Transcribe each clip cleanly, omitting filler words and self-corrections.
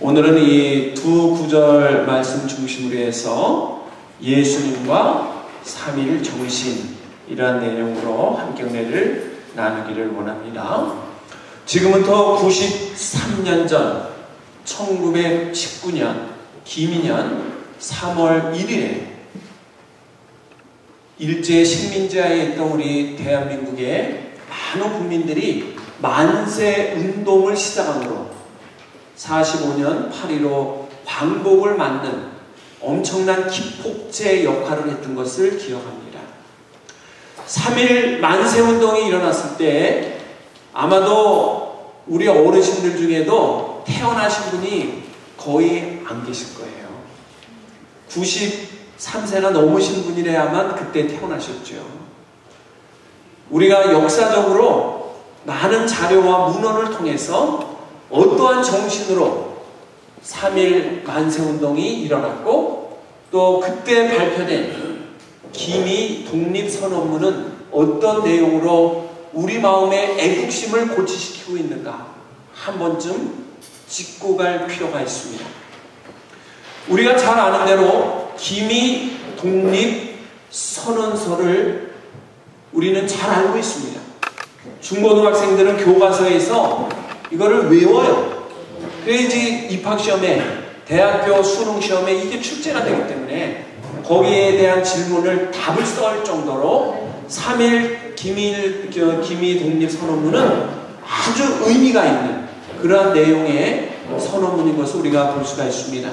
오늘은 이 두 구절 말씀 중심으로 해서 예수님과 삼일정신이라는 내용으로 함께 은혜를 나누기를 원합니다. 지금부터 93년 전 1919년 기민년 3월 1일에 일제 식민지하에 있던 우리 대한민국의 많은 국민들이 만세 운동을 시작함으로 45년 8.15 광복을 만든 엄청난 기폭제 역할을 했던 것을 기억합니다. 3.1 만세운동이 일어났을 때 아마도 우리 어르신들 중에도 태어나신 분이 거의 안 계실 거예요. 93세나 넘으신 분이라야만 그때 태어나셨죠. 우리가 역사적으로 많은 자료와 문헌을 통해서 어떠한 정신으로 3.1 만세운동이 일어났고 또 그때 발표된 기미 독립선언문은 어떤 내용으로 우리 마음의 애국심을 고취시키고 있는가 한 번쯤 짚고 갈 필요가 있습니다. 우리가 잘 아는 대로 기미 독립선언서를 우리는 잘 알고 있습니다. 중고등학생들은 교과서에서 이거를 외워요. 그래야지 입학시험에, 대학교 수능시험에 이게 출제가 되기 때문에 거기에 대한 질문을 답을 써할 정도로 3.1 기미 독립선언문은 아주 의미가 있는 그러한 내용의 선언문인 것을 우리가 볼 수가 있습니다.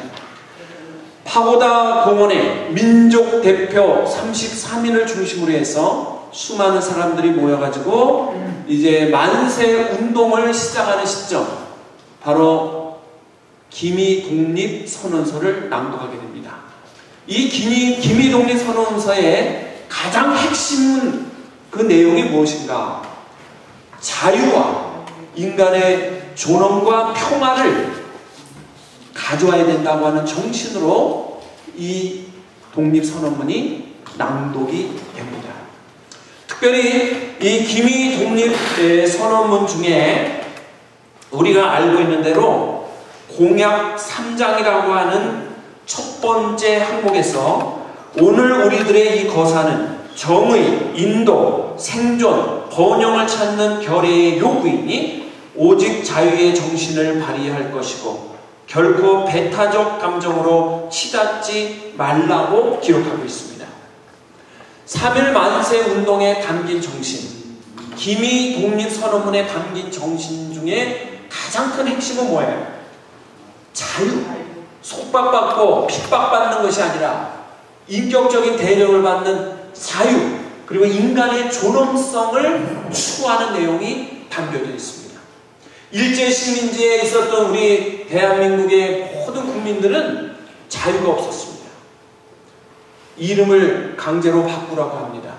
파고다 공원에 민족 대표 33인을 중심으로 해서 수많은 사람들이 모여가지고 이제 만세 운동을 시작하는 시점, 바로 기미 독립선언서를 낭독하게 됩니다. 이 기미 독립선언서의 가장 핵심 그 내용이 무엇인가? 자유와 인간의 존엄과 평화를 가져와야 된다고 하는 정신으로 이 독립선언문이 낭독이 됩니다. 특별히 이 기미 독립선언문 중에 우리가 알고 있는 대로 공약 3장이라고 하는 첫 번째 항목에서 오늘 우리들의 이 거사는 정의, 인도, 생존, 번영을 찾는 결의의 요구이니 오직 자유의 정신을 발휘할 것이고 결코 배타적 감정으로 치닫지 말라고 기록하고 있습니다. 3.1 만세 운동에 담긴 정신, 기미 독립선언문에 담긴 정신 중에 가장 큰 핵심은 뭐예요? 자유, 속박받고 핍박받는 것이 아니라 인격적인 대접을 받는 자유, 그리고 인간의 존엄성을 추구하는 내용이 담겨져 있습니다. 일제 식민지에 있었던 우리 대한민국의 모든 국민들은 자유가 없었습니다. 이름을 강제로 바꾸라고 합니다.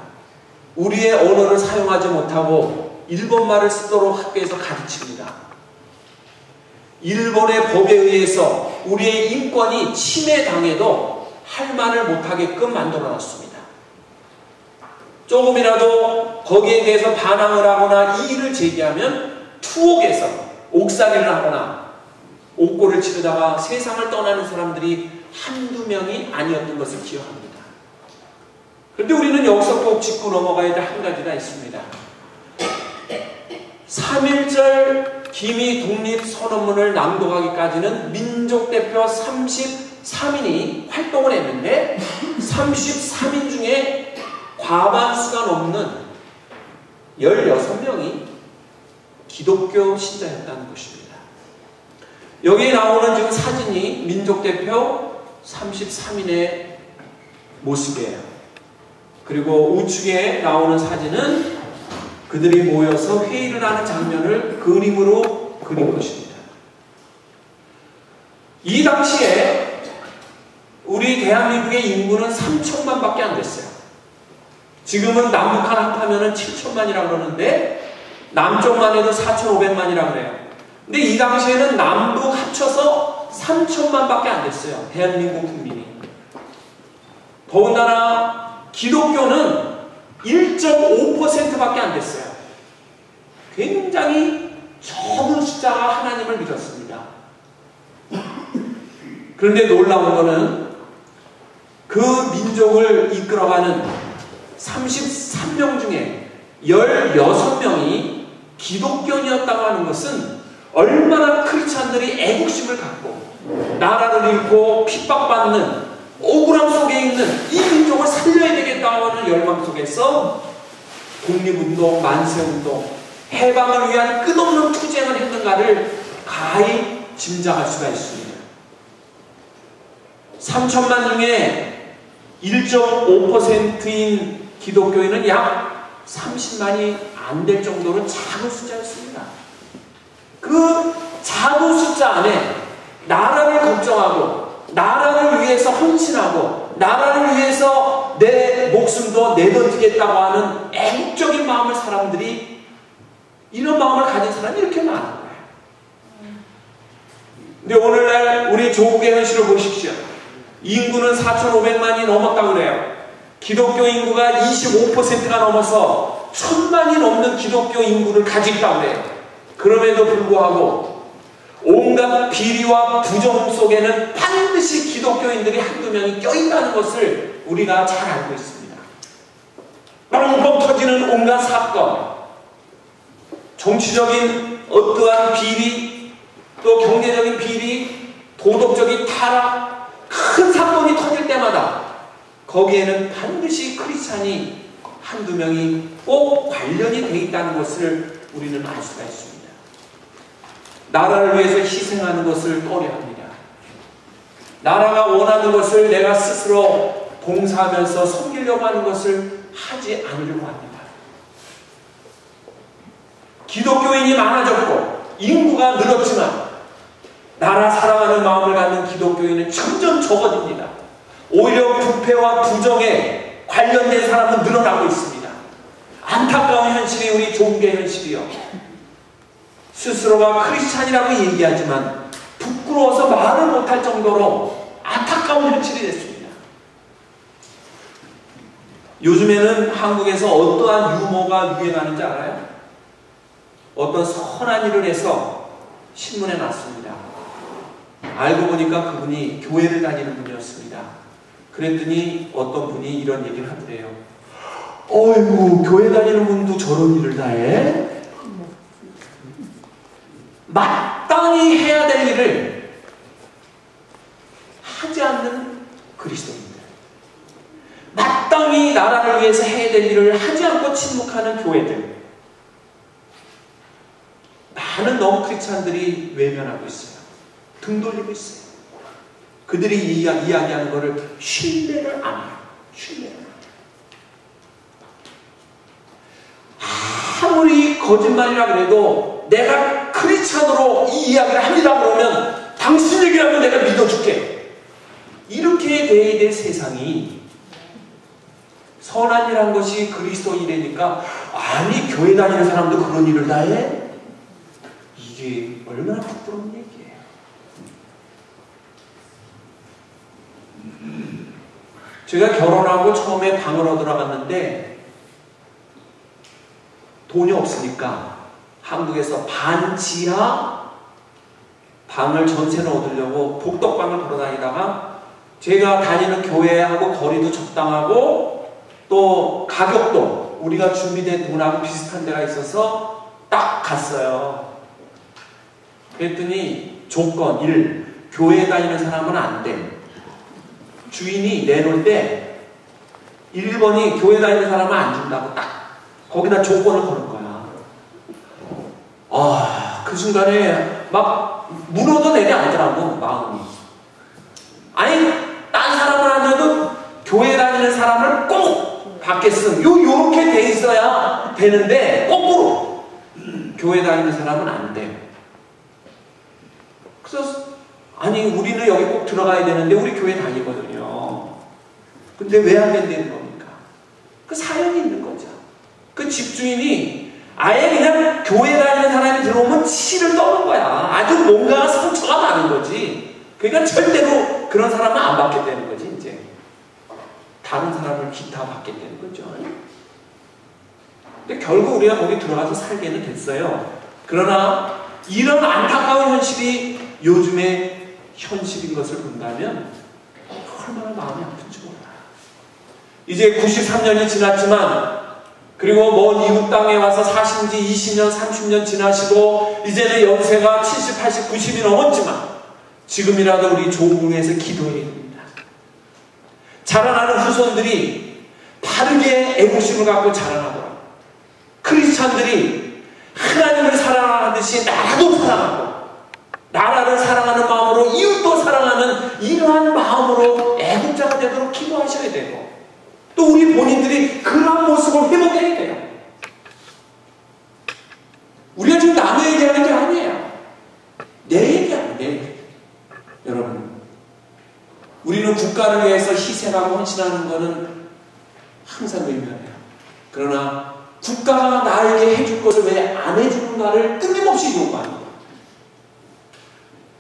우리의 언어를 사용하지 못하고 일본말을 쓰도록 학교에서 가르칩니다. 일본의 법에 의해서 우리의 인권이 침해당해도 할 말을 못하게끔 만들어놨습니다. 조금이라도 거기에 대해서 반항을 하거나 이의를 제기하면 투옥에서 옥살이를 하거나 옥고를 치르다가 세상을 떠나는 사람들이 한두 명이 아니었던 것을 기억합니다. 그런데 우리는 여기서 꼭 짚고 넘어가야 될 한 가지가 있습니다. 3.1절 기미 독립선언문을 낭독하기까지는 민족대표 33인이 활동을 했는데 33인 중에 과반수가 넘는 16명이 기독교 신자였다는 것입니다. 여기에 나오는 지금 사진이 민족대표 33인의 모습이에요. 그리고 우측에 나오는 사진은 그들이 모여서 회의를 하는 장면을 그림으로 그린 것입니다. 이 당시에 우리 대한민국의 인구는 3천만 밖에 안 됐어요. 지금은 남북한 합하면 7천만이라고 그러는데 남쪽만 해도 4,500만이라고 그래요. 근데 이 당시에는 남북 합쳐서 3천만 밖에 안 됐어요. 대한민국 국민이. 더군다나 기독교는 1.5% 밖에 안 됐어요. 굉장히 적은 숫자가 하나님을 믿었습니다. 그런데 놀라운 거는 그 민족을 이끌어가는 33명 중에 16명이 기독교인이었다고 하는 것은 얼마나 크리스찬들이 애국심을 갖고 나라를 잃고 핍박받는 억울함 속에 있는 이 민족을 살려야 되겠다고 하는 열망 속에서 독립운동, 만세운동, 해방을 위한 끝없는 투쟁을 했는가를 가히 짐작할 수가 있습니다. 3천만 중에 1.5%인 기독교인은 약 30만이 안 될 정도로 작은 숫자였습니다. 그 작은 숫자 안에 나라를 걱정하고 나라를 위해서 헌신하고 나라를 위해서 내 목숨도 내던지겠다고 하는 애국적인 마음을 사람들이 이런 마음을 가진 사람이 이렇게 많은 거예요. 근데 오늘날 우리 조국의 현실을 보십시오. 인구는 4,500만이 넘었다고 그래요. 기독교 인구가 25%가 넘어서 1,000만이 넘는 기독교 인구를 가지고 있다고 그래요. 그럼에도 불구하고 온갖 비리와 부정 속에는 반드시 기독교인들이 한두 명이 껴있다는 것을 우리가 잘 알고 있습니다. 뻥뻥 터지는 온갖 사건, 정치적인 어떠한 비리, 또 경제적인 비리, 도덕적인 타락, 큰 사건이 터질 때마다 거기에는 반드시 크리스찬이 한두 명이 꼭 관련이 되어 있다는 것을 우리는 알 수가 있습니다. 나라를 위해서 희생하는 것을 꺼려합니다. 나라가 원하는 것을 내가 스스로 봉사하면서 섬기려고 하는 것을 하지 않으려고 합니다. 기독교인이 많아졌고 인구가 늘었지만 나라 사랑하는 마음을 갖는 기독교인은 점점 적어집니다. 오히려 부패와 부정에 관련된 사람은 늘어나고 있습니다. 안타까운 현실이 우리 조국의 현실이요. 스스로가 크리스찬이라고 얘기하지만 부끄러워서 말을 못할 정도로 안타까운 현실이 됐습니다. 요즘에는 한국에서 어떠한 유머가 유행하는지 알아요? 어떤 선한 일을 해서 신문에 났습니다. 알고 보니까 그분이 교회를 다니는 분이었습니다. 그랬더니 어떤 분이 이런 얘기를 하더래요. 어이구, 교회 다니는 분도 저런 일을 다 해? 마땅히 해야 될 일을 하지 않는 그리스도인들, 마땅히 나라를 위해서 해야 될 일을 하지 않고 침묵하는 교회들, 많은 너무 크리스찬들이 외면하고 있어요. 등 돌리고 있어요. 그들이 이야기하는 것을 신뢰를 안 해요. 신뢰를 안 해요. 아무리 거짓말이라 그래도 내가 크리스찬으로 이 이야기를 합니다 그러면 당신 얘기라면 내가 믿어줄게. 이렇게 돼야 될 세상이, 선한 일 한 것이 그리스도인이니까 아니 교회 다니는 사람도 그런 일을 다 해? 이게 얼마나 부끄러운 얘기예요. 제가 결혼하고 처음에 방을 얻으러 갔는데 돈이 없으니까 한국에서 반지하 방을 전세를 얻으려고 복덕방을 걸어다니다가 제가 다니는 교회하고 거리도 적당하고 또 가격도 우리가 준비된 돈하고 비슷한 데가 있어서 딱 갔어요. 그랬더니 조건 1. 교회에 다니는 사람은 안 돼. 주인이 내놓을 때 1번이 교회 다니는 사람은 안 준다고 딱 거기다 조건을 거는 거야. 그 순간에 막 물어도 내려앉더라고 마음이. 아니 딴 사람은 안 줘도 교회 다니는 사람을 꼭 받겠음. 요렇게 돼 있어야 되는데 거꾸로 교회 다니는 사람은 안 돼. 그래서 아니 우리는 여기 꼭 들어가야 되는데 우리 교회 다니거든요. 근데 왜 안 된다는 겁니까? 그 사연이 있는 거죠. 그 집주인이 아예 그냥 교회 다니는 사람이 들어오면 치를 떠는 거야. 아주 뭔가 상처가 나는 거지. 그러니까 절대로 그런 사람은 안 받겠다는 거지. 이제 다른 사람을 기타 받겠다는 거죠. 근데 결국 우리가 거기 들어가서 살게는 됐어요. 그러나 이런 안타까운 현실이 요즘에 현실인 것을 본다면 얼마나 마음이 아픈지 몰라요. 이제 93년이 지났지만, 그리고 먼 이웃 땅에 와서 사신 지 20년, 30년 지나시고 이제는 연세가 70, 80, 90이 넘었지만 지금이라도 우리 조국을 위해서 기도해야 됩니다. 자라나는 후손들이 바르게 애국심을 갖고 자라나도록, 크리스찬들이 하나님을 사랑하듯이 나라도 사랑하고 나라를 사랑하는 마음으로 이웃도 사랑하는 이러한 마음으로 애국자가 되도록 기도하셔야 되고, 또 우리 본인들이 그러한 모습을 회복해야 돼요. 우리가 지금 남의 얘기하는 게 아니에요. 내 얘기하는 내 얘기. 여러분, 우리는 국가를 위해서 희생하고 헌신하는 것은 항상 의미해요. 그러나 국가가 나에게 해줄 것을 왜 안 해주는가를 끊임없이 요구합니다.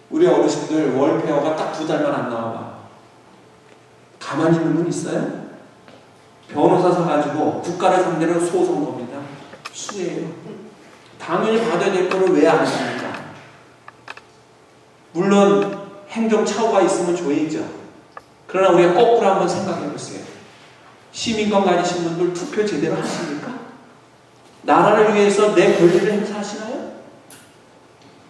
우리 어르신들 월페어가 딱 2달만 안 나와봐. 가만히 있는 분 있어요? 변호사 사가지고 국가를 상대로 소송 겁니다. 수혜예요. 당연히 받아야 될 거를 왜 안 합니까? 물론 행정차고가 있으면 줘야죠. 그러나 우리가 거꾸로 한번 생각해 보세요. 시민권 가지신 분들 투표 제대로 하십니까? 나라를 위해서 내 권리를 행사하시나요?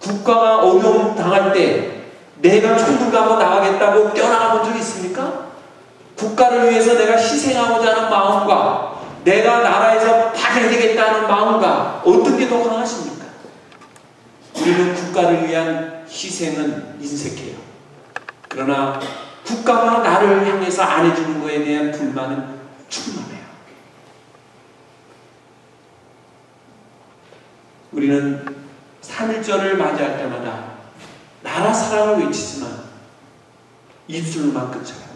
국가가 어려움 당할 때 내가 총들과 한번 나가겠다고 뛰어나가 본 적 있습니까? 국가를 위해서 내가 희생하고자 하는 마음과 내가 나라에서 받아야 되겠다는 마음과 어떤 게 더 강하십니까? 우리는 국가를 위한 희생은 인색해요. 그러나 국가가 나를 향해서 안 해주는 것에 대한 불만은 충만해요. 우리는 3.1절을 맞이할 때마다 나라 사랑을 외치지만 입술만 끝쳐요.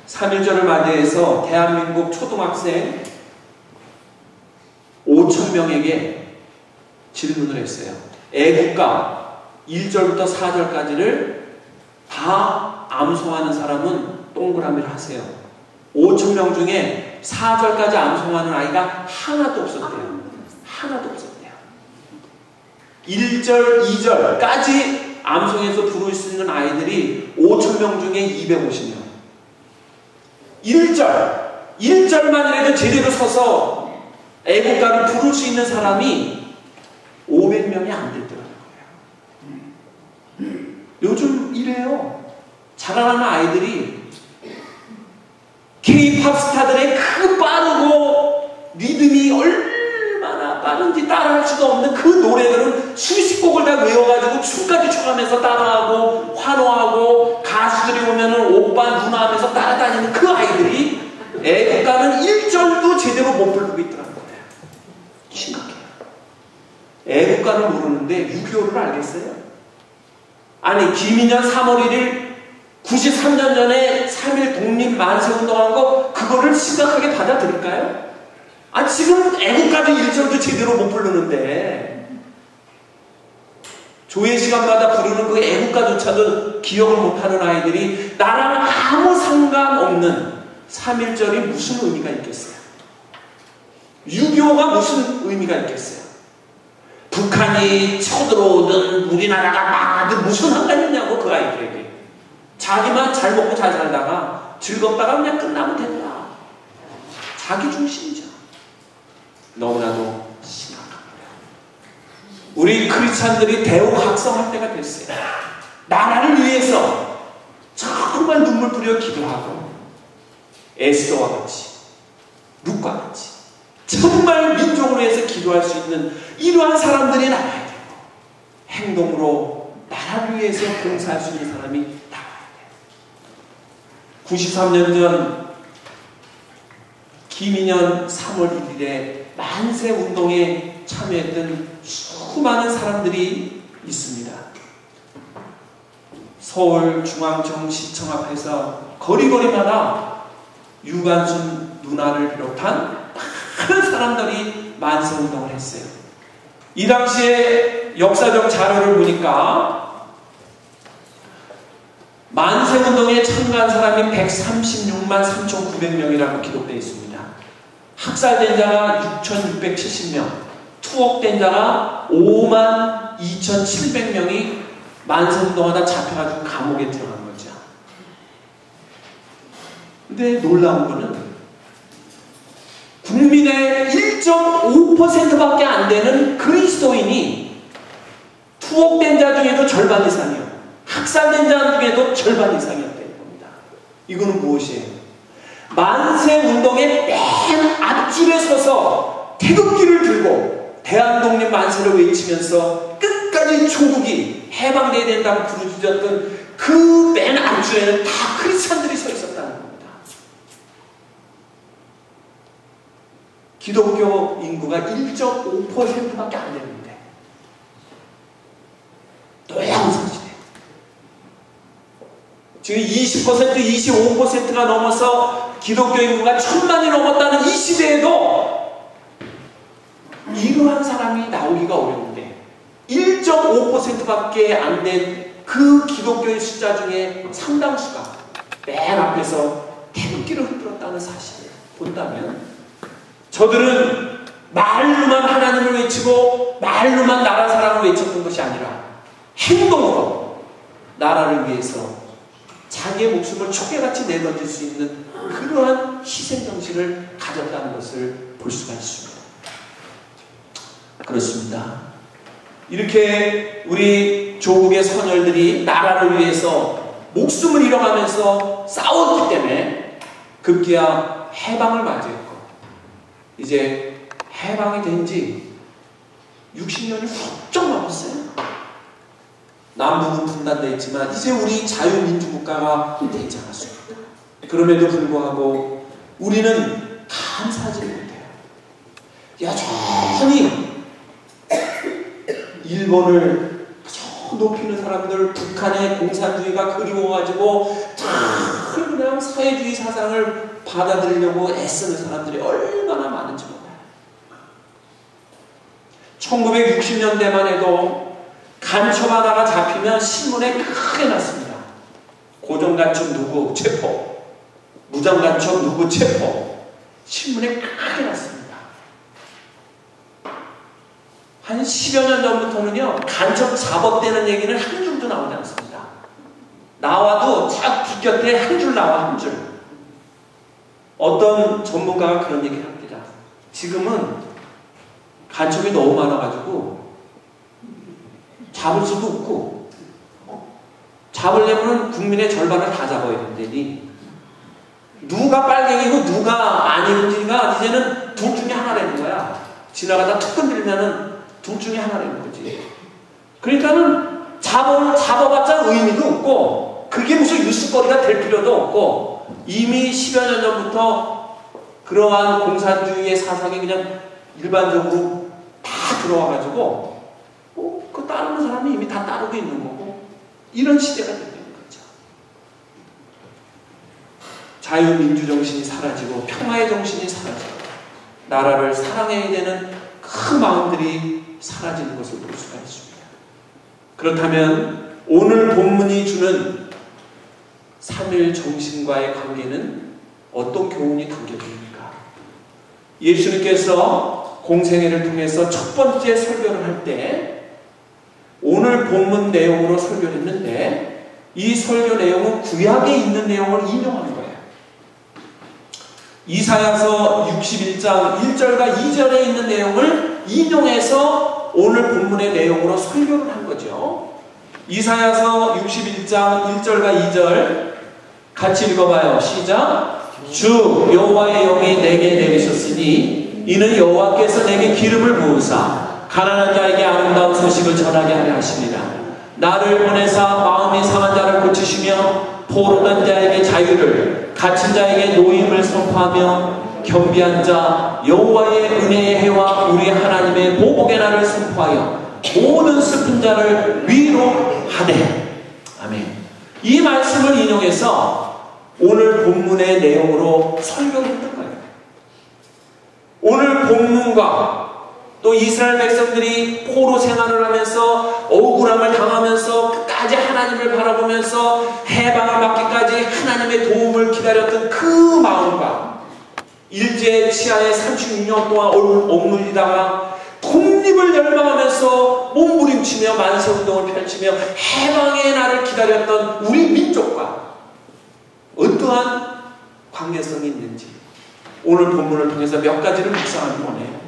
3.1절을 맞이해서 대한민국 초등학생 5,000명에게 질문을 했어요. 애국가 1절부터 4절까지를 다 암송하는 사람은 동그라미를 하세요. 5,000명 중에 4절까지 암송하는 아이가 하나도 없었대요. 하나도 없었대요. 1절, 2절까지 암송해서 부를 수 있는 아이들이 5,000명 중에 250명. 1절만이라도 제대로 서서 애국가를 부를 수 있는 사람이 500명이 안 됐더라는 거예요. 요즘 이래요. 자라나는 아이들이 K-팝 스타들의 그 빠르고 리듬이 얼마나 빠른지 따라할 수가 없는 그 노래들은 수십 곡을 다 외워가지고 춤까지 춰가면서 따라하고 환호하고 가수들이 오면은 오빠 누나 하면서 따라다니는 그 아이들이 애국가는 1절도 제대로 못 부르고 있더라는 거예요. 심각해요. 애국가를 모르는데 6.25를 알겠어요? 아니, 김인현 3월 1일 93년 전에 3.1 독립 만세운동한 거 그거를 심각하게 받아들일까요? 아, 지금 애국가도 1절도 제대로 못 부르는데 조회 시간마다 부르는 그 애국가조차도 기억을 못하는 아이들이 나랑 아무 상관없는 3.1절이 무슨 의미가 있겠어요? 6.25가 무슨 의미가 있겠어요? 북한이 쳐들어오든 우리나라가 망하든 무슨 상관이 있냐고 그 아이들에게. 자기만 잘 먹고 잘 살다가 즐겁다가 그냥 끝나면 된다. 자기 중심이죠. 너무나도 심각합니다. 우리 크리스찬들이 대우각성할 때가 됐어요. 나라를 위해서 정말 눈물 뿌려 기도하고 에스더와 같이 룻과 같이 정말 민족을 위해서 기도할 수 있는 이러한 사람들이 나와야 되고, 행동으로 나라를 위해서 봉사할 수 있는 사람이 나와야 돼요. 93년 전 김인현 3월 1일에 만세운동에 참여했던 수많은 사람들이 있습니다. 서울중앙정시청 앞에서 거리거리마다 유관순 누나를 비롯한 많은 사람들이 만세운동을 했어요. 이 당시에 역사적 자료를 보니까 만세운동에 참가한 사람이 136만 3,900명이라고 기록되어 있습니다. 학살된 자가 6,670명, 투옥된 자가 5만 2,700명이 만세운동하다 잡혀가지고 감옥에 들어간 거죠. 근데 놀라운 거는 국민의 1.5%밖에 안 되는 그리스도인이 투옥된 자 중에도 절반 이상이요, 학살된 자 중에도 절반 이상이었다는 겁니다. 이거는 무엇이에요? 만세운동의 맨 앞줄에 서서 태극기를 들고 대한독립 만세를 외치면서 끝까지 조국이 해방돼야 된다고 부르짖었던 그 맨 앞줄에는 다 크리스찬들이 서 있었다는 겁니다. 기독교 인구가 1.5%밖에 안 되는데 놀라운 사실이에요. 지금 20%, 25%가 넘어서 기독교 인구가 1000만이 넘었다는 이 시대에도 이러한 사람이 나오기가 어려운데 1.5%밖에 안 된 그 기독교의 숫자 중에 상당수가 맨 앞에서 태극기를 흔들었다는 사실을 본다면, 저들은 말로만 하나님을 외치고 말로만 나라 사랑을 외쳤던 것이 아니라 행동으로 나라를 위해서 자기의 목숨을 초계같이 내던질 수 있는 그러한 희생정신을 가졌다는 것을 볼 수가 있습니다. 그렇습니다. 이렇게 우리 조국의 선열들이 나라를 위해서 목숨을 잃어가면서 싸웠기 때문에 급기야 해방을 맞이했고, 이제 해방이 된 지 60년이 훌쩍 넘었어요. 남북은 분단되어 있지만 이제 우리 자유민주국가가 되지 않았습니다. 그럼에도 불구하고 우리는 감사하지 못해요. 여전히 일본을 높이는 사람들, 북한의 공산주의가 그리워가지고 참 그냥 사회주의 사상을 받아들이려고 애쓰는 사람들이 얼마나 많은지 몰라요. 1960년대만 해도 간첩 하나가 잡히면 신문에 크게 났습니다. 고정간첩 누구 체포, 무장간첩 누구 체포, 신문에 크게 났습니다. 한 10여 년 전부터는요, 간첩 잡았다는 얘기는 한 줄도 나오지 않습니다. 나와도 딱 뒷곁에 한 줄 나와, 한 줄. 어떤 전문가가 그런 얘기를 합니다. 지금은 간첩이 너무 많아가지고 잡을 수도 없고, 잡으려면 국민의 절반을 다 잡아야 된다니, 누가 빨갱이고 누가 아닌지가 이제는 둘 중에 하나라는 거야. 지나가다 툭 건드리면은 둘 중에 하나라는 거지. 그러니까는 잡아봤자 의미도 없고, 그게 무슨 뉴스거리가 될 필요도 없고, 이미 10여 년 전부터 그러한 공산주의의 사상이 그냥 일반적으로 다 들어와가지고, 그 따르는 사람이 이미 다 따르고 있는 거고, 이런 시대가 되는 거죠. 자유민주 정신이 사라지고 평화의 정신이 사라지고 나라를 사랑해야 되는 그 마음들이 사라지는 것을 볼 수가 있습니다. 그렇다면 오늘 본문이 주는 3일 정신과의 관계는 어떤 교훈이 담겨집니까? 예수님께서 공생애를 통해서 첫 번째 설교를 할 때 오늘 본문 내용으로 설교를 했는데, 이 설교 내용은 구약에 있는 내용을 인용하는 거예요. 이사야서 61장 1절과 2절에 있는 내용을 인용해서 오늘 본문의 내용으로 설교를 한 거죠. 이사야서 61장 1절과 2절 같이 읽어봐요. 시작. 주 여호와의 영이 내게 내리셨으니 이는 여호와께서 내게 기름을 부으사 가난한 자에게 아름다운 소식을 전하게 하려 하십니다. 나를 보내사 마음이 상한 자를 고치시며 포로된 자에게 자유를, 갇힌 자에게 노임을 선포하며 겸비한 자 여호와의 은혜의 해와 우리 하나님의 보복의 날을 선포하여 모든 슬픈 자를 위로하되. 아멘. 이 말씀을 인용해서 오늘 본문의 내용으로 설교를 했던 거예요. 오늘 본문과 또 이스라엘 백성들이 포로 생활을 하면서 억울함을 당하면서 끝까지 하나님을 바라보면서 해방을 받기까지 하나님의 도움을 기다렸던 그 마음과 일제 치하에 36년 동안 억눌리다가 독립을 열망하면서 몸부림치며 만세운동을 펼치며 해방의 날을 기다렸던 우리 민족과 어떠한 관계성이 있는지 오늘 본문을 통해서 몇 가지를 묵상하는 거네요.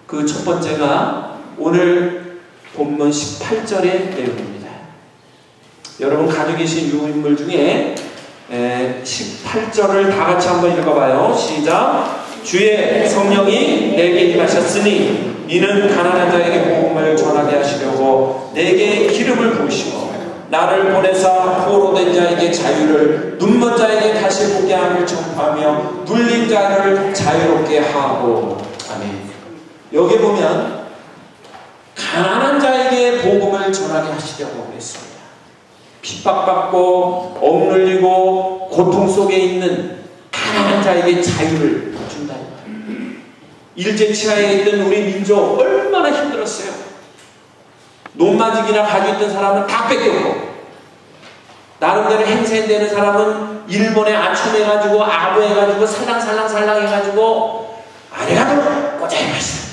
그 첫 번째가 오늘 본문 18절의 내용입니다. 여러분 가지고 계신 유인물 중에 18절을 다 같이 한번 읽어봐요. 시작. 주의 성령이 내게 임하셨으니 이는 가난한 자에게 복음을 전하게 하시려고 내게 기름을 부으시고 나를 보내사 포로된 자에게 자유를 눈먼 자에게 다시 보게 함을 전파하며 눌린 자를 자유롭게 하고. 아멘. 여기 보면 가난한 자에게 복음을 전하게 하시려고 그랬습니다. 핍박받고 억눌리고 고통 속에 있는 가난한 자에게 자유를 준다. 일제치하에 있던 우리 민족 얼마나 힘들었어요. 논마직이나 가지고 있던 사람은 다 뺏겼고 나름대로 행세되는 사람은 일본에 아춤해가지고 아부해가지고 살랑살랑 해가지고 아래가도 꼬자해봤어요.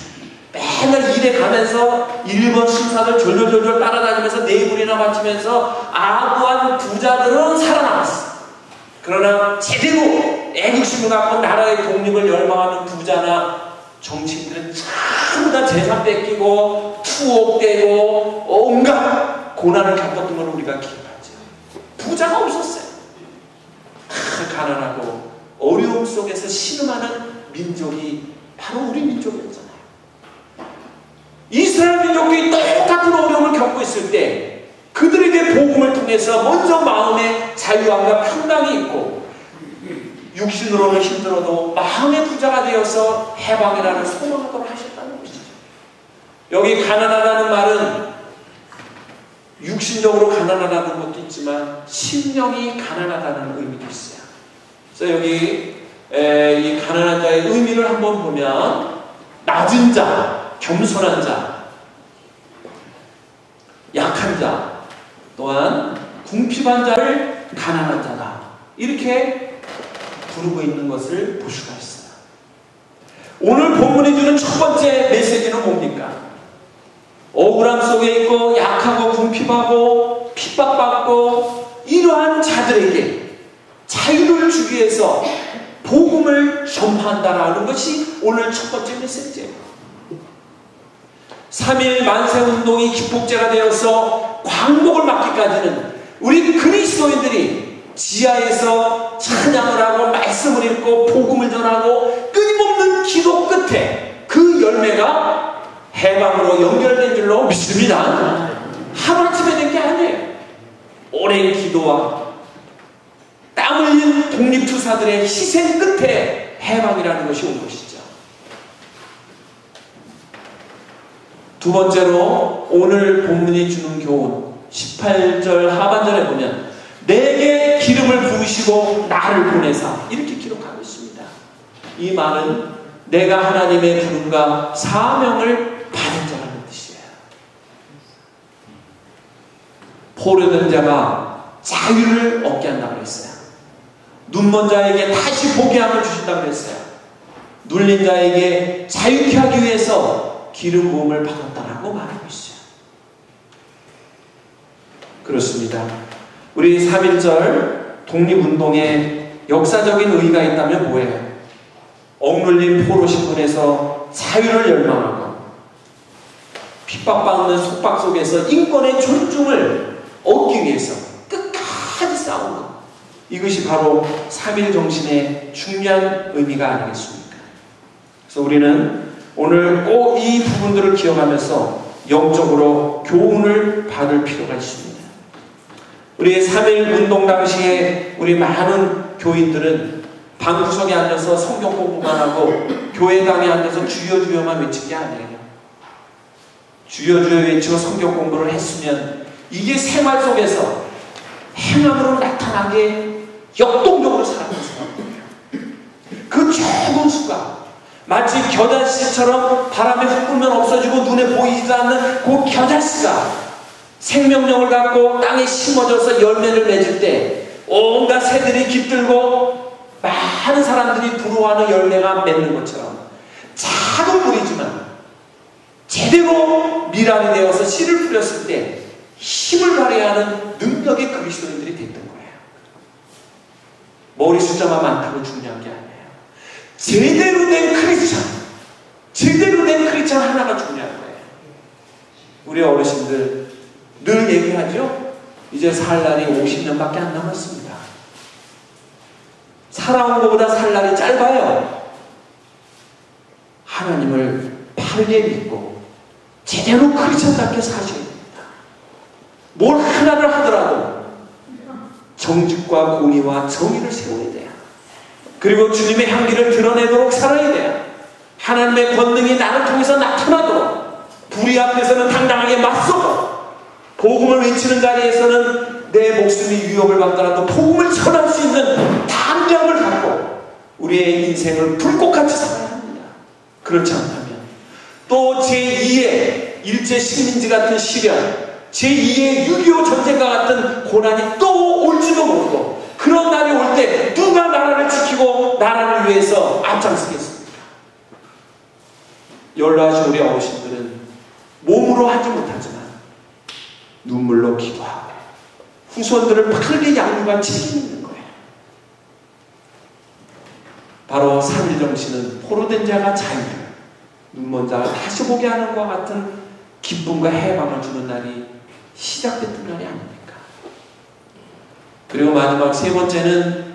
맨날 일에 가면서 일본 신사들 졸졸졸 따라다니면서 네불이나 바치면서 아부한 부자들은 살아남았어. 그러나 제대로 애국심을 갖고 나라의 독립을 열망하는 부자나 정치인들은 전부 다 재산 뺏기고 투옥되고 온갖 고난을 겪었던 걸 우리가 기억하죠. 부자가 없었어요. 다 가난하고 어려움 속에서 신음하는 민족이 바로 우리 민족이었잖아요. 이스라엘 민족이 똑같은 어려움을 겪고 있을 때 그들에게 복음을 통해서 먼저 마음의 자유함과 평강이 있고 육신으로는 힘들어도 마음의 부자가 되어서 해방이라는 소망을 하셨다는 것이죠. 여기 가난하다는 말은 육신적으로 가난하다는 것도 있지만 심령이 가난하다는 의미도 있어요. 그래서 여기 이 가난한 자의 의미를 한번 보면 낮은 자, 겸손한 자, 약한 자, 또한 궁핍한 자를 가난한 자다. 이렇게 부르고 있는 것을 볼 수가 있어요. 오늘 본문이 주는 첫 번째 메시지는 뭡니까? 억울함 속에 있고 약하고 궁핍하고 핍박받고 이러한 자들에게 자유를 주기 위해서 복음을 전파한다라는 것이 오늘 첫 번째 메시지예요. 3.1 만세운동이 기폭제가 되어서 광복을 맞기까지는 우리 그리스도인들이 지하에서 찬양을 하고 말씀을 읽고 복음을 전하고 끊임없는 기도 끝에 그 열매가 해방으로 연결된 줄로 믿습니다. 하루아침에 된 게 아니에요. 오랜 기도와 땀 흘린 독립투사들의 희생 끝에 해방이라는 것이 온 것이죠. 두 번째로 오늘 본문이 주는 교훈 18절 하반절에 보면 내게 기름을 부으시고 나를 보내사 이렇게 기록하고 있습니다. 이 말은 내가 하나님의 부름과 사명을 받은 자라는 뜻이에요. 포로된 자가 자유를 얻게 한다고 했어요. 눈먼 자에게 다시 보게 함을 주신다고 했어요. 눌린 자에게 자유케 하기 위해서 기름 부음을 받았다라고 말하고 있어요. 그렇습니다. 우리 3.1절 독립운동에 역사적인 의의가 있다면 뭐예요? 억눌린 포로 신분에서 자유를 열망하고 핍박받는 속박 속에서 인권의 존중을 얻기 위해서 끝까지 싸운 것. 이것이 바로 3.1 정신의 중요한 의미가 아니겠습니까? 그래서 우리는 오늘 꼭 이 부분들을 기억하면서 영적으로 교훈을 받을 필요가 있습니다. 우리 3.1 운동 당시에 우리 많은 교인들은 방구석에 앉아서 성경 공부만 하고 교회당에 앉아서 주여 주여만 외친 게 아니에요. 주여 주여 외치고 성경 공부를 했으면 이게 생활 속에서 행함으로 나타나게 역동적으로 살아갔어요. 그 적은 수가 마치 겨자씨처럼 바람에 훅 불면 없어지고 눈에 보이지도 않는 그 겨자씨가 생명력을 갖고 땅에 심어져서 열매를 맺을 때 온갖 새들이 깃들고 많은 사람들이 부러워하는 열매가 맺는 것처럼 작은 물이지만 제대로 밀알이 되어서 씨를 뿌렸을 때 힘을 발휘해야 하는 능력의 그리스도인들이 됐던 거예요. 머리 숫자만 많다고 중요한 게 아니에요. 제대로 된 크리스찬 하나가 중요한 거예요. 우리 어르신들 늘 얘기하죠. 이제 살 날이 50년밖에 안 남았습니다. 살아온 것보다 살 날이 짧아요. 하나님을 바르게 믿고 제대로 크리스찬답게 사셔야 됩니다. 뭘 하나를 하더라도 정직과 공의와 정의를 세워야 돼요. 그리고 주님의 향기를 드러내도록 살아야 돼요. 하나님의 권능이 나를 통해서 나타나도록 불의 앞에서는 당당하게 맞서고 복음을 외치는 자리에서는 내 목숨이 위협을 받더라도 복음을 전할 수 있는 담대함을 갖고 우리의 인생을 불꽃같이 살아야 합니다. 그렇지 않다면 또 제2의 일제식민지 같은 시련, 제2의 6.25 전쟁과 같은 고난이 또 올지도 모르고 그런 날이 올 때 누가 나라를 지키고 나라를 위해서 앞장서겠습니까? 연로하신 우리 어르신들은 몸으로 하지 못하지만 눈물로 기도하고 후손들을 바르게 양육할 책임이 있는 거예요. 바로 3일 정신은 포로된 자가 자유를, 눈먼 자가 다시 보게 하는 것과 같은 기쁨과 해방을 주는 날이 시작됐던 날이 아닙니까? 그리고 마지막 세 번째는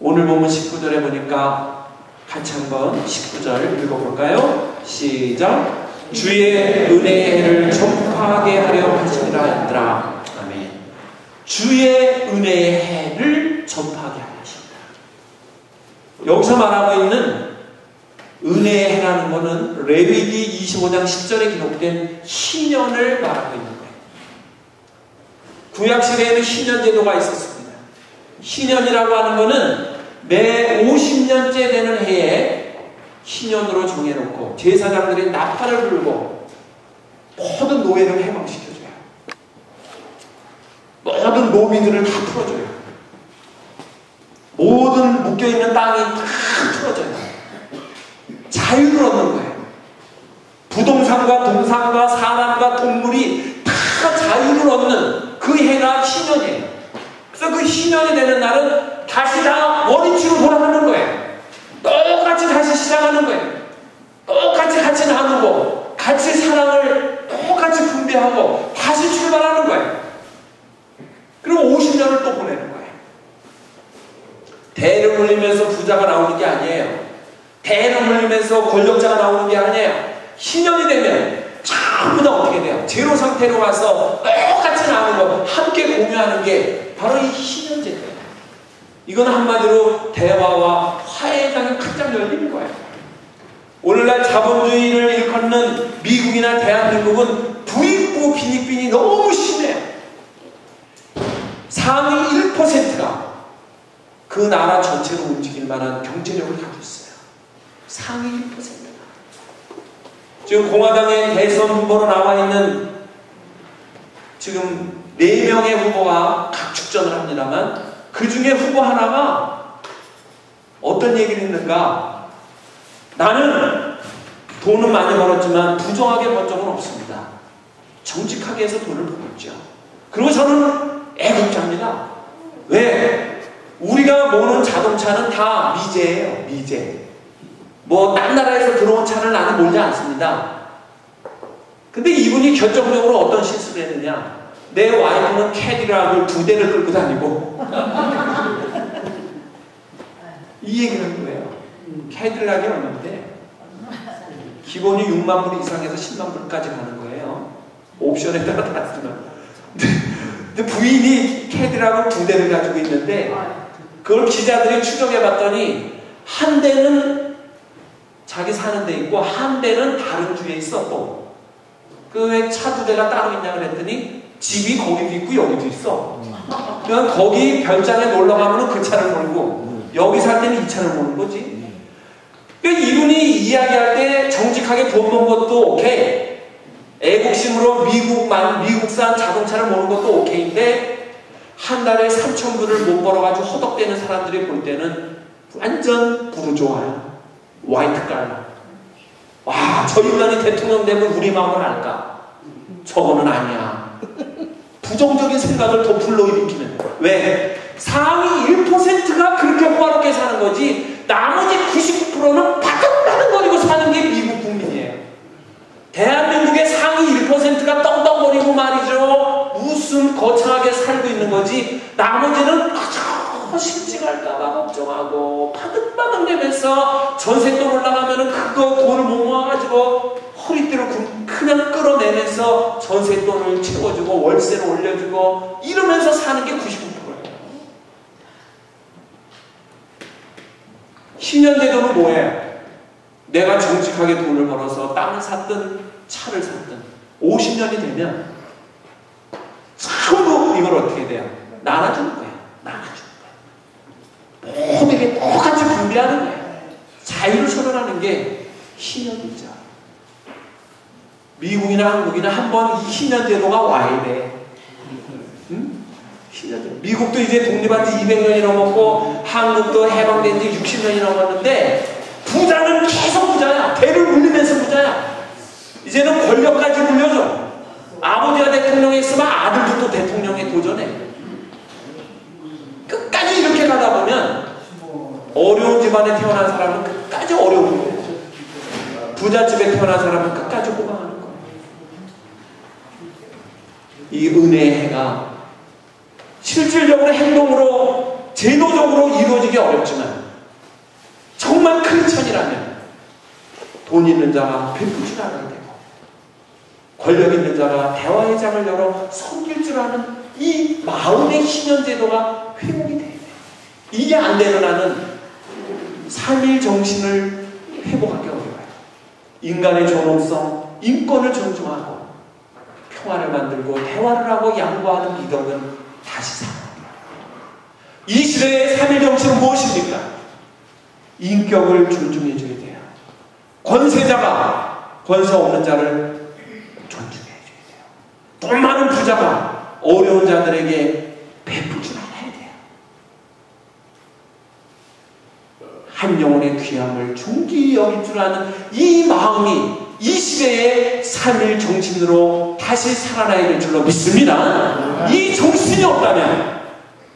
오늘 본문 19절에 보니까 같이 한번 19절 읽어볼까요? 시작! 주의 은혜의 해를 전파하게 하려 하시니라 했더라. 아멘. 주의 은혜의 해를 전파하게 하려 하신다. 여기서 말하고 있는 은혜의 해라는 것은 레위기 25장 10절에 기록된 희년을 말하고 있는 거예요. 구약시대에는 희년 제도가 있었습니다. 희년이라고 하는 것은 매 50년째 되는 해에 희년으로 정해놓고 제사장들이 나팔을 불고 모든 노예를 해방시켜줘요. 모든 노비들을 다 풀어줘요. 모든 묶여있는 땅이 다 풀어져요. 자유를 얻는 거예요. 부동산과 동산과 사람과 동물이 다 자유를 얻는 그 해가 희년이에요. 그래서 그 희년이 되는 날은 다시 다 원위치로 돌아가는 거예요. 똑같이 다시 시작하는 거예요. 똑같이 같이 나누고 같이 사랑을 똑같이 분배하고 다시 출발하는 거예요. 그리고 50년을 또 보내는 거예요. 대를 물리면서 부자가 나오는 게 아니에요. 대를 물리면서 권력자가 나오는 게 아니에요. 희년이 되면 전부 다 어떻게 돼요? 제로 상태로 와서 똑같이 나누고 함께 공유하는 게 바로 이 희년제예요. 이건 한마디로 대화와 화해의 장이 가장 열리는 거예요. 오늘날 자본주의를 일컫는 미국이나 대한민국은 부익부 빈익빈이 너무 심해요. 상위 1%가 그 나라 전체로 움직일 만한 경제력을 가지고 있어요. 상위 1%가. 지금 공화당의 대선 후보로 나와 있는 지금 4명의 후보가 각 축전을 합니다만 그 중에 후보 하나가 어떤 얘기를 했는가? 나는 돈은 많이 벌었지만 부정하게 번 적은 없습니다. 정직하게 해서 돈을 벌었죠. 그리고 저는 애국자입니다. 왜? 우리가 모는 자동차는 다 미제예요. 미제. 뭐 딴 나라에서 들어온 차는 나는 몰지 않습니다. 근데 이분이 결정적으로 어떤 실수를 했느냐? 내 와이프는 캐디락을 2대를 끌고 다니고 이 얘기를 한 거예요. 캐딜락이 얼마인데 기본이 6만 불 이상에서 10만 불까지 가는 거예요. 옵션에 따라 다르지만. 근데 부인이 캐딜락을 2대를 가지고 있는데 그걸 기자들이 추적해봤더니 한 대는 자기 사는 데 있고 한 대는 다른 주에 있어. 또 그 왜 차 2대가 따로 있냐 그랬더니 집이 거기도 있고 여기도 있어. 그러니까 거기 별장에 놀러 가면 그 차를 몰고 여기 살 때는 이 차를 모는 거지. 그러니까 이분이 이야기할 때 정직하게 돈 번 것도 오케이. 애국심으로 미국산 자동차를 모는 것도 오케이인데 한 달에 3,000불을 못 벌어가지고 허덕대는 사람들이 볼 때는 완전 부르조아야. 화이트 깔라. 와, 저 인간이 대통령 되면 우리 마음을 알까? 저거는 아니야. 부정적인 생각을 더 불러일으키는. 왜? 상위 1%가 그렇게 호화롭게 사는 거지, 나머지 99%는 바닥바닥거리고 사는 게 미국 국민이에요. 대한민국의 상위 1%가 떵떵거리고 말이죠, 무슨 거창하게 살고 있는 거지, 나머지는 실직 할까봐 걱정하고 바득바득대면서 전세돈 올라가면은 그거 돈을 못 모아가지고 허리띠를 그냥 끌어내면서 전세돈을 채워주고 월세를 올려주고 이러면서 사는 게 99%예요. 신년제도는 뭐예요? 내가 정직하게 돈을 벌어서 땅을 샀든 차를 샀든 50년이 되면 전부 이걸 어떻게 돼요? 나눠주는 거예요. 나눠주는 거예요. 모두에게 똑같이 분배하는 거예요. 자유를 선언하는 게 신년이죠. 미국이나 한국이나 한번 이 신년제도가 와야 돼. 응? 신년제도. 미국도 이제 독립한 지 200년이 넘었고 한국도 해방된 지 60년이 넘었는데 부자는 계속 부자야. 대를 물리면서 부자야. 이제는 권력까지 물려줘. 아버지가 대통령에 있으면 아들도 또 대통령에 도전해. 끝까지 이렇게 가다 보면 어려운 집안에 태어난 사람은 끝까지 어려운 거예요. 부잣집에 태어난 사람은 끝까지 호강하는 거예요. 이 은혜의 해가 실질적으로 행동으로 제도적으로 이루어지기 어렵지만 정말 크리스천이라면 돈 있는 자가 베풀 줄 알아야 되고 권력 있는 자가 대화의 장을 열어 섬길 줄 아는 이 마음의 신년제도가 회복이 돼야 돼. 이게 안 되는 한은 3일 정신을 회복하기 어려워요. 인간의 존엄성, 인권을 존중하고 평화를 만들고 대화를 하고 양보하는 미덕은 다시 살아납니다. 이 시대의 3일 정신은 무엇입니까? 인격을 존중해 줘야 돼요. 권세자가 권세 없는 자를 존중해 줘야 돼요. 돈 많은 부자가 어려운 자들에게 베풀 줄 알아야 돼요. 한 영혼의 귀함을 중기 여길 줄 아는 이 마음이 이 시대의 3일 정신으로 다시 살아나야 될 줄로 믿습니다. 이 정신이 없다면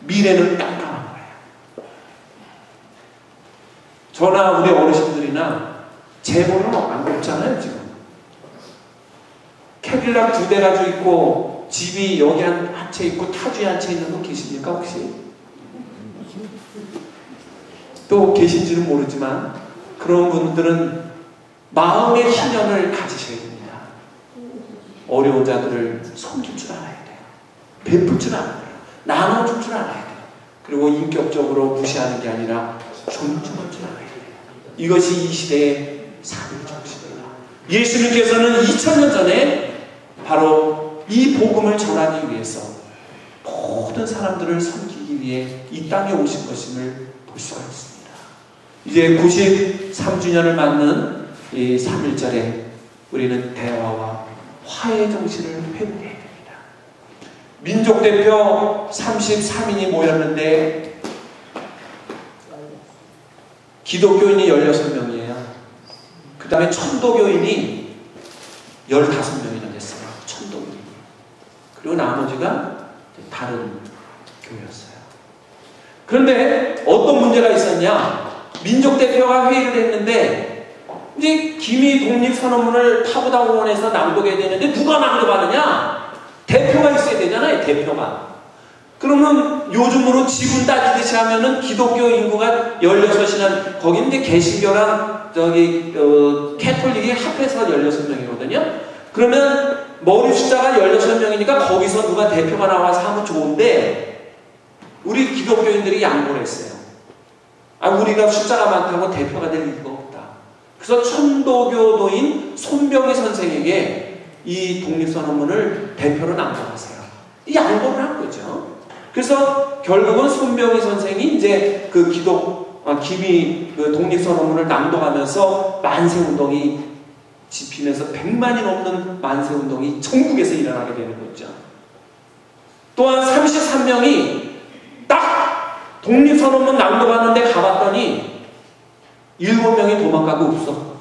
미래는 깜깜한 거예요. 저나 우리 어르신들이나 제보는 안 없잖아요. 지금 캐딜락 2대 가지고 있고 집이 여기 한 채 있고 타주에 한 채 있는 분 계십니까 혹시? 또 계신지는 모르지만 그런 분들은 마음의 신념을 가지셔야 됩니다. 어려운 자들을 섬길 줄 알아야 돼요. 베풀 줄 알아야 돼요. 나눠줄 줄 알아야 돼요. 그리고 인격적으로 무시하는 게 아니라 존중할 줄 알아야 돼요. 이것이 이 시대의 3일 정신입니다. 예수님께서는 2000년 전에 바로 이 복음을 전하기 위해서 모든 사람들을 섬기기 위해 이 땅에 오신 것임을 볼 수가 있습니다. 이제 93주년을 맞는 이 3일절에 우리는 대화와 화해의 정신을 회복해야 됩니다. 민족대표 33인이 모였는데 기독교인이 16명이에요. 그 다음에 천도교인이 15명이나 됐어요. 천도교인이. 그리고 나머지가 다른 교회였어요. 그런데 어떤 문제가 있었냐? 민족대표가 회의를 했는데 이제 기미 독립선언문을 파고다공원에서 낭독해야 되는데 누가 낭독하느냐? 대표가 있어야 되잖아요. 대표가. 그러면 요즘으로 지분 따지듯이 하면은 기독교 인구가 16이나 거기는 이제 개신교랑 저기 캐톨릭이 합해서 16명이거든요. 그러면 머리 숫자가 16명이니까 거기서 누가 대표가 나와서 하면 좋은데 우리 기독교인들이 양보를 했어요. 우리가 숫자가 많다고 대표가 될 이유가 없다. 그래서 천도교도인 손병희 선생에게 이 독립선언문을 대표로 낭독하세요. 이 양보를 한 거죠. 그래서 결국은 손병희 선생이 이제 그 기미 그 독립선언문을 낭독하면서 만세운동이 집히면서 100만이 넘는 만세운동이 전국에서 일어나게 되는 거죠. 또한 33명이 딱 독립선언문 낭독하는데 가봤더니 7명이 도망가고 없어.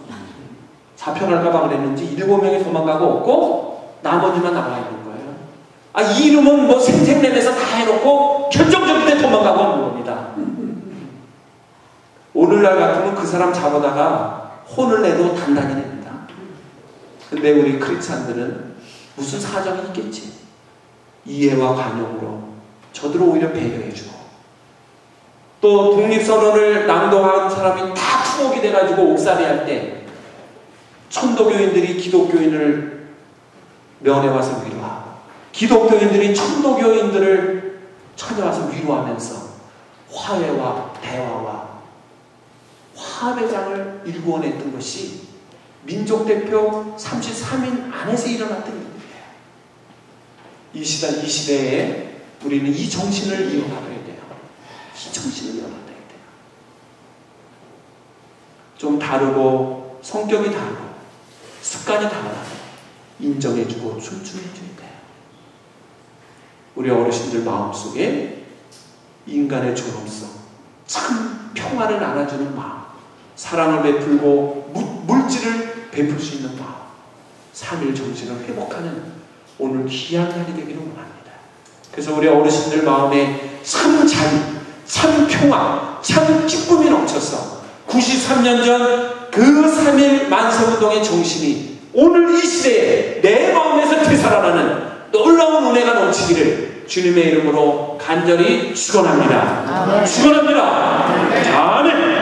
잡혀갈까봐 그랬는지 7명이 도망가고 없고 나머지만 나와 있는 거예요. 아, 이 이름은 뭐 생생내면서 다 해놓고 결정적일 때 도망가고 없는 겁니다. 오늘날 같으면 그 사람 잡아다가 혼을 내도 단단히 냅니다. 근데 우리 크리스찬들은 무슨 사정이 있겠지. 이해와 관용으로 저들을 오히려 배려해주고, 또 독립선언을 낭독한 사람이 다 투옥이 돼가지고 옥살이 할 때 천도교인들이 기독교인을 면회와서 위로하고, 기독교인들이 천도교인들을 찾아와서 위로하면서 화해와 대화와 화합의장을 일구어냈던 것이 민족대표 33인 안에서 일어났던 일이에요. 이 시대에 우리는 이 정신을 이어나가야 돼요. 이 정신을 이어나가야 돼요. 좀 다르고 성격이 다르고 습관이 달라요. 인정해주고 존중해줘야 돼요. 우리 어르신들 마음속에 인간의 존엄성, 참 평화를 나눠주는 마음, 사랑을 베풀고 물질을 베풀 수 있는 마음, 3일 정신을 회복하는 오늘 귀한 날이 되기를 원합니다. 그래서 우리 어르신들 마음에 참 자유, 참 평화, 참 기쁨이 넘쳐서 93년 전 그 3일 만세운동의 정신이 오늘 이 시대에 내 마음에서 되살아나는 놀라운 은혜가 넘치기를 주님의 이름으로 간절히 축원합니다. 축원합니다. 아멘.